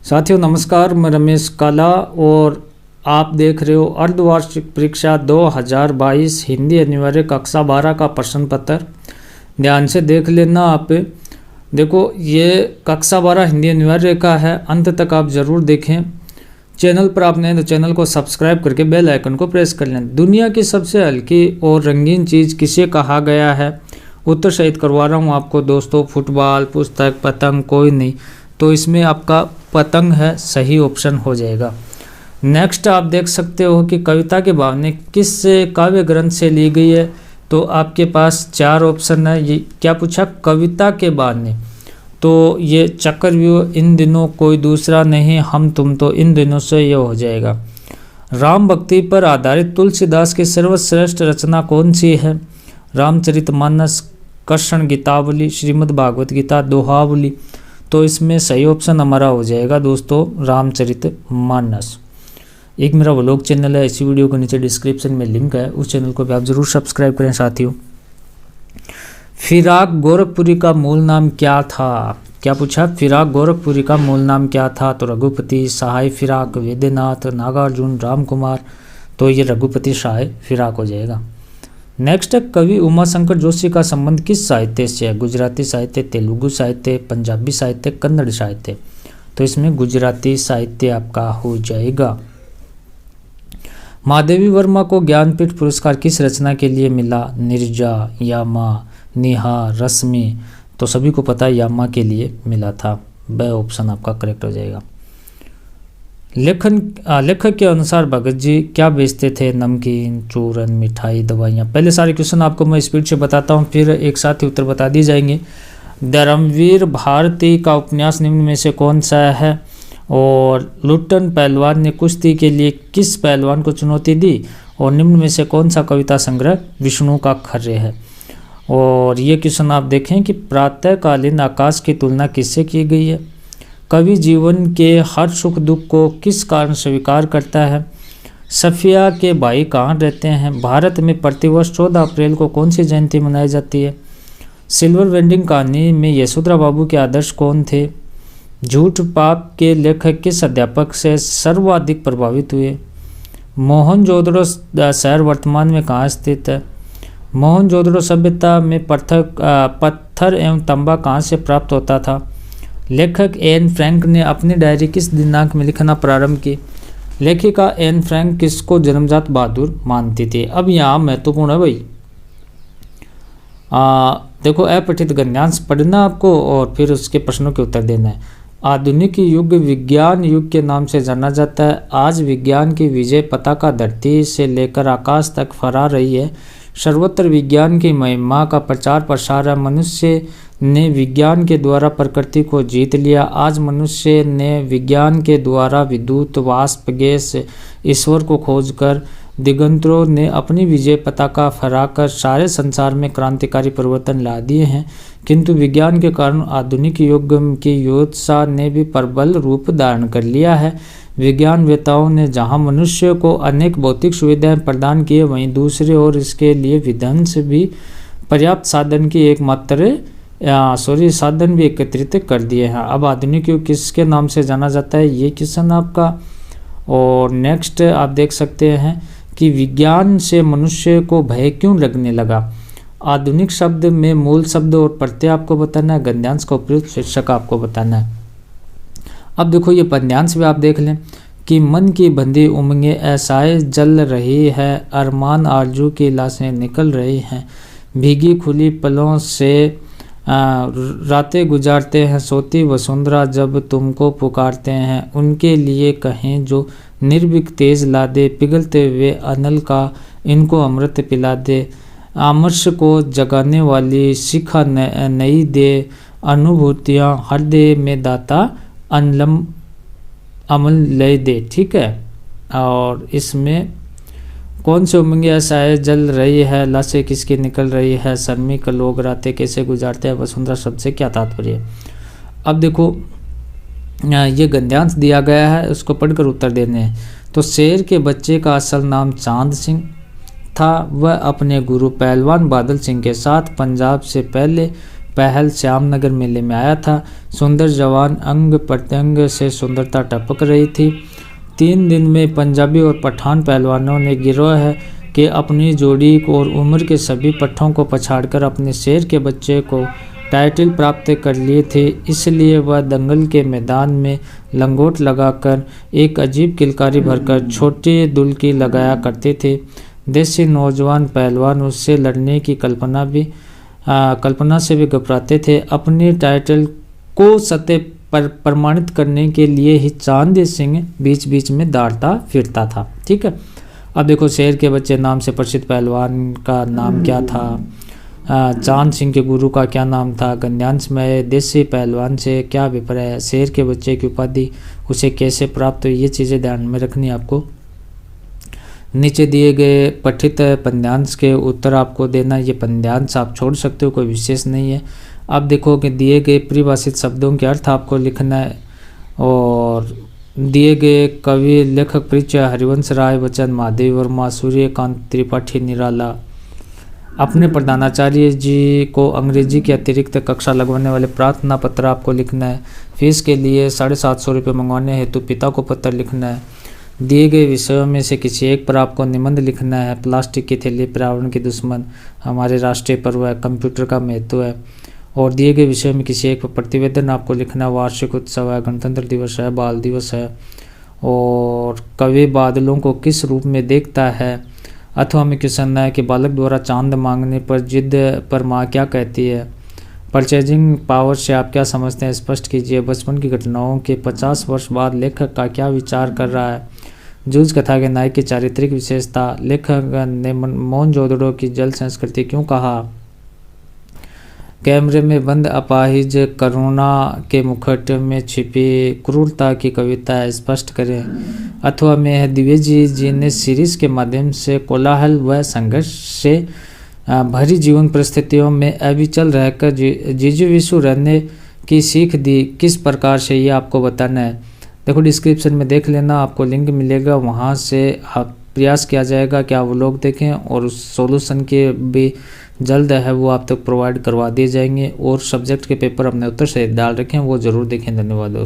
साथियों नमस्कार, मैं रमेश काला और आप देख रहे हो अर्धवार्षिक परीक्षा 2022 हिंदी अनिवार्य कक्षा 12 का प्रश्न पत्र। ध्यान से देख लेना। आप देखो, ये कक्षा 12 हिंदी अनिवार्य का है, अंत तक आप ज़रूर देखें। चैनल पर आपने तो चैनल को सब्सक्राइब करके बेल आइकन को प्रेस कर लें। दुनिया की सबसे हल्की और रंगीन चीज़ किसे कहा गया है? उत्तर सहित करवा रहा हूँ आपको दोस्तों। फुटबॉल, पुस्तक, पतंग, कोई नहीं। तो इसमें आपका पतंग है, सही ऑप्शन हो जाएगा। नेक्स्ट आप देख सकते हो कि कविता के भावने किस काव्य ग्रंथ से ली गई है। तो आपके पास 4 ऑप्शन है। ये क्या पूछा? कविता के भावने। तो ये चक्रव्यूह, इन दिनों, कोई दूसरा नहीं, हम तुम, तो इन दिनों से ये हो जाएगा। राम भक्ति पर आधारित तुलसीदास की सर्वश्रेष्ठ रचना कौन सी है? रामचरितमानस, कृष्ण गीतावली, श्रीमद् भागवत गीता, दोहावली। तो इसमें सही ऑप्शन हमारा हो जाएगा दोस्तों रामचरितमानस। एक मेरा व्लॉग चैनल है, इसी वीडियो के नीचे डिस्क्रिप्शन में लिंक है, उस चैनल को भी आप जरूर सब्सक्राइब करें साथियों। फिराक गोरखपुरी का मूल नाम क्या था? क्या पूछा? फिराक गोरखपुरी का मूल नाम क्या था? तो रघुपति, सहाय फिराक, वैद्यनाथ, नागार्जुन, राम कुमार। तो ये रघुपति सहाय फिराक हो जाएगा। नेक्स्ट है, कवि उमाशंकर जोशी का संबंध किस साहित्य से है? गुजराती साहित्य, तेलुगु साहित्य, पंजाबी साहित्य, कन्नड़ साहित्य। तो इसमें गुजराती साहित्य आपका हो जाएगा। महादेवी वर्मा को ज्ञानपीठ पुरस्कार किस रचना के लिए मिला? निर्जा, यामा, निहार, रश्मि। तो सभी को पता है यामा के लिए मिला था। ब ऑप्शन आपका करेक्ट हो जाएगा। लेखक के अनुसार भगत जी क्या बेचते थे? नमकीन, चूरन, मिठाई, दवाइयाँ। पहले सारे क्वेश्चन आपको मैं स्पीड से बताता हूँ, फिर एक साथ ही उत्तर बता दिए जाएंगे। धर्मवीर भारती का उपन्यास निम्न में से कौन सा है? और लुट्टन पहलवान ने कुश्ती के लिए किस पहलवान को चुनौती दी? और निम्न में से कौन सा कविता संग्रह विष्णु का खर्रे है? और ये क्वेश्चन आप देखें कि प्रातःकालीन आकाश की तुलना किससे की गई है? कवि जीवन के हर सुख दुख को किस कारण स्वीकार करता है? सफिया के भाई कहाँ रहते हैं? भारत में प्रतिवर्ष 14 अप्रैल को कौन सी जयंती मनाई जाती है? सिल्वर वेंडिंग कहानी में यशोधरा बाबू के आदर्श कौन थे? झूठ पाप के लेखक किस अध्यापक से सर्वाधिक प्रभावित हुए? मोहनजोदड़ो शहर वर्तमान में कहाँ स्थित है? मोहनजोदड़ो सभ्यता में पत्थर एवं तांबा कहाँ से प्राप्त होता था? लेखक एन फ्रैंक ने अपनी डायरी किस दिनांक में लिखना प्रारंभ की? लेखिका एन फ्रैंक किसको जन्मजात बहादुर मानती थी? अब यहाँ महत्वपूर्ण है भाई, देखो अपठित गद्यांश पढ़ना आपको और फिर उसके प्रश्नों के उत्तर देना है। आधुनिक युग विज्ञान युग के नाम से जाना जाता है। आज विज्ञान की विजय पताका धरती से लेकर आकाश तक फहरा रही है। सर्वत्र विज्ञान की महिमा का प्रचार प्रसार है। मनुष्य ने विज्ञान के द्वारा प्रकृति को जीत लिया। आज मनुष्य ने विज्ञान के द्वारा विद्युत, वाष्प, गैस, ईश्वर को खोजकर दिगंतरों ने अपनी विजय पताका फहराकर सारे संसार में क्रांतिकारी परिवर्तन ला दिए हैं। किंतु विज्ञान के कारण आधुनिक युग की योद्धा ने भी प्रबल रूप धारण कर लिया है। विज्ञानवेत्ताओं ने जहां मनुष्य को अनेक भौतिक सुविधाएं प्रदान की, वहीं दूसरी ओर इसके लिए विध्वंस भी पर्याप्त साधन भी एकत्रित कर दिए हैं। अब आधुनिक युग किसके नाम से जाना जाता है? ये क्वेश्चन आपका। और नेक्स्ट आप देख सकते हैं कि विज्ञान से मनुष्य को भय क्यों लगने लगा? आधुनिक शब्द में मूल शब्द और प्रत्यय आपको बताना है। गद्यांश का उपयुक्त शीर्षक आपको बताना है। अब देखो ये पद्यांश भी आप देख लें कि मन की बंधी उमंगें ऐसाए जल रही है, अरमान आरजू की लाशें निकल रही हैं, भीगी खुली पलों से रातें गुजारते हैं, सोती वसुंधरा जब तुमको पुकारते हैं, उनके लिए कहें जो निर्भीक तेज ला दे, पिघलते हुए अनल का इनको अमृत पिला दे, आमर्श को जगाने वाली शिखा नई दे, अनुभूतियाँ हृदय में दाता अनलम अमल लय दे। ठीक है। और इसमें कौन से उमंगे ऐसा जल रही है, लाशें किसकी निकल रही है, श्रमिक लोग रातें कैसे गुजारते हैं, वसुंधरा शब्द से क्या तात्पर्य है? अब देखो ये गद्यांश दिया गया है, उसको पढ़कर उत्तर देने हैं। तो शेर के बच्चे का असल नाम चांद सिंह था। वह अपने गुरु पहलवान बादल सिंह के साथ पंजाब से पहले पहल श्यामनगर मेले में आया था। सुंदर जवान अंग प्रत्यंग से सुंदरता टपक रही थी। 3 दिन में पंजाबी और पठान पहलवानों ने गिरोह के अपनी जोड़ी और उम्र के सभी पट्टों को पछाड़कर अपने शेर के बच्चे को टाइटल प्राप्त कर लिए थे। इसलिए वह दंगल के मैदान में लंगोट लगाकर एक अजीब किलकारी भरकर छोटी दुलकी लगाया करते थे। देसी नौजवान पहलवान उससे लड़ने की कल्पना से भी घबराते थे। अपनी टाइटल को सत्य पर प्रमाणित करने के लिए ही चांद सिंह बीच बीच में दौड़ता फिरता था। ठीक है, अब देखो शेर के बच्चे नाम से प्रसिद्ध पहलवान का नाम क्या था, चांद सिंह के गुरु का क्या नाम था, गद्यांश में देसी पहलवान से क्या अभिप्राय है, शेर के बच्चे की उपाधि उसे कैसे प्राप्त हुई, ये चीज़ें ध्यान में रखनी आपको। नीचे दिए गए पठित पद्यांश के उत्तर आपको देना। ये पद्यांश आप छोड़ सकते हो, कोई विशेष नहीं है। अब देखो कि दिए गए परिभाषित शब्दों के अर्थ आपको लिखना है और दिए गए कवि लेखक परिचय हरिवंश राय बच्चन, महादेव वर्मा, सूर्यकांत त्रिपाठी निराला। अपने प्रधानाचार्य जी को अंग्रेजी के अतिरिक्त कक्षा लगवाने वाले प्रार्थना पत्र आपको लिखना है। फीस के लिए 750 रुपये मंगवाने हेतु पिता को पत्र लिखना है। दिए गए विषयों में से किसी एक पर आपको निबंध लिखना है। प्लास्टिक की थैली पर्यावरण की दुश्मन, हमारे राष्ट्रीय पर्व है, कंप्यूटर का महत्व है। और दिए गए विषयों में किसी एक पर प्रतिवेदन आपको लिखना है। वार्षिक उत्सव है, गणतंत्र दिवस है, बाल दिवस है। और कवि बादलों को किस रूप में देखता है, अथवा में क्वेश्चन है कि बालक द्वारा चांद मांगने पर जिद पर माँ क्या कहती है। परचेजिंग पावर से आप क्या समझते हैं, स्पष्ट कीजिए। बचपन की घटनाओं के 50 वर्ष बाद लेखक का क्या विचार कर रहा है। जूझ कथा के नायक की चारित्रिक विशेषता, लेखक ने मोहनजोदड़ो की जल संस्कृति क्यों कहा। कैमरे में बंद अपाहिज करुणा के मुखट में छिपी क्रूरता की कविता स्पष्ट करें। अथवा में द्विवेदी जी ने सीरीज के माध्यम से कोलाहल व संघर्ष से भरी जीवन परिस्थितियों में अविचल रहकर जिजीविषु रहने की सीख दी। किस प्रकार से ये आपको बताना है। देखो डिस्क्रिप्शन में देख लेना, आपको लिंक मिलेगा, वहाँ से आप प्रयास किया जाएगा कि आप वो लोग देखें और उस सॉल्यूशन के भी जल्द है वो आप तक प्रोवाइड करवा दिए जाएंगे। और सब्जेक्ट के पेपर अपने उत्तर से डाल रखें, वो ज़रूर देखें। धन्यवाद।